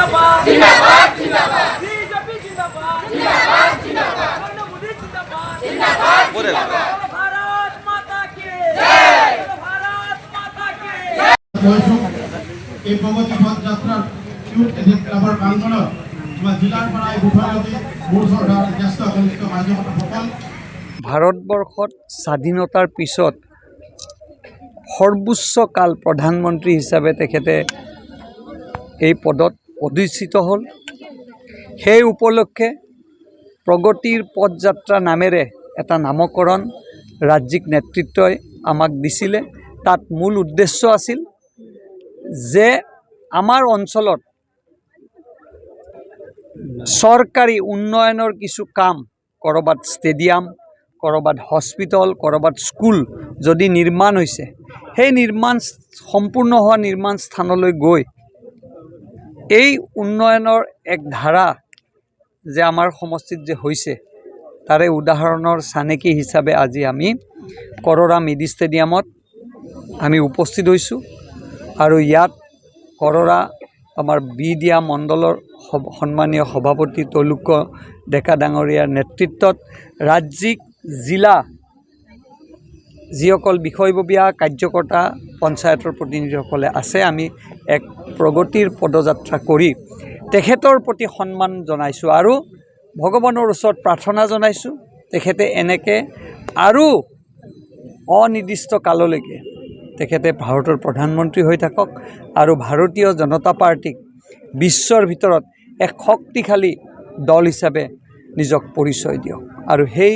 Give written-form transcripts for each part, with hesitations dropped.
जिंदाबाद जिंदाबाद जिंदाबाद बीजेपी जिंदाबाद जिंदाबाद जिंदाबाद नरेंद्र मोदी जिंदाबाद जिंदाबाद जिंदाबाद भारत माता की जय भारत माता की जय এই প্রগতি পথ যাত্রার এদিন ক্লাবৰ প্ৰাংগণত আমাৰ জিলাৰ পৰা গুৱাহাটী মোৰ চৰকাৰ জ্যেষ্ঠ কনিষ্ঠ কাৰ্যকৰ্তাসকল ভাৰতবৰ্ষত স্বাধীনতাৰ পিছত সৰ্বোচ্চ কাল প্ৰধানমন্ত্ৰী হিচাপে তেখেতে এই পদত অধিষ্ঠিত হ'ল। সেই উপলক্ষে প্ৰগতিৰ পথযাত্ৰা নামেৰে এটা নামকৰণ ৰাজ্যিক নেতৃত্বই আমাক দিছিলে। তাত মূল উদ্দেশ্য আছিল যে আমাৰ অঞ্চলত চৰকাৰী উন্নয়নৰ কিছু কাম, কৰবাত ষ্টেডিয়াম, কৰবাত হস্পিটেল, কৰবাত স্কুল যদি নিৰ্মাণ হৈছে, সেই নিৰ্মাণ সম্পূৰ্ণ হোৱা নিৰ্মাণ স্থানলৈ গৈ এই উন্নয়নৰ এক ধাৰা যে আমাৰ সমষ্টিত যে হৈছে তাৰে উদাহৰণৰ চানেকি হিচাপে আজি আমি কৰৰা মিনি ষ্টেডিয়ামত আমি উপস্থিত হৈছোঁ। আৰু ইয়াত কৰৰা আমাৰ বিডিয়া মণ্ডলৰ সন্মানীয় সভাপতি তলুক ডেকা ডাঙৰীয়াৰ নেতৃত্বত ৰাজ্যিক জিলা যিসকল বিষয়ববীয়া কাৰ্যকৰ্তা পঞ্চায়তৰ প্ৰতিনিধিসকলে আছে, আমি এক প্ৰগতিৰ পদযাত্ৰা কৰি তেখেতৰ প্ৰতি সন্মান জনাইছোঁ আৰু ভগৱানৰ ওচৰত প্ৰাৰ্থনা জনাইছোঁ তেখেতে এনেকৈ আৰু অনিৰ্দিষ্ট কাললৈকে তেখেতে ভাৰতৰ প্ৰধানমন্ত্ৰী হৈ থাকক আৰু ভাৰতীয় জনতা পাৰ্টিক বিশ্বৰ ভিতৰত এক শক্তিশালী দল হিচাপে নিজক পৰিচয় দিয়ক। আৰু সেই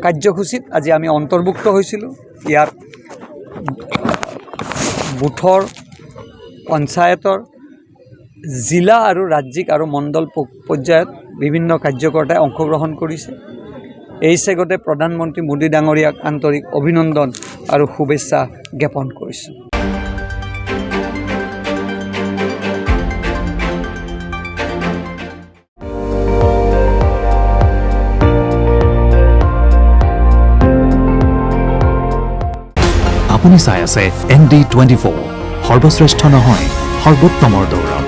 কাৰ্যসূচীত আজি আমি অন্তৰ্ভুক্ত হৈছিলোঁ। ইয়াত বুথৰ, পঞ্চায়তৰ, জিলা আৰু ৰাজ্যিক আৰু মণ্ডল পৰ্যায়ত বিভিন্ন কাৰ্যকৰ্তাই অংশগ্ৰহণ কৰিছে। এই চেগতে প্ৰধানমন্ত্ৰী মোদী ডাঙৰীয়াক আন্তৰিক অভিনন্দন আৰু শুভেচ্ছা জ্ঞাপন কৰিছোঁ। আপুনি চাই আছে ND24, সৰ্বশ্ৰেষ্ঠ নহয় সৰ্বোত্তমৰ দৌৰ।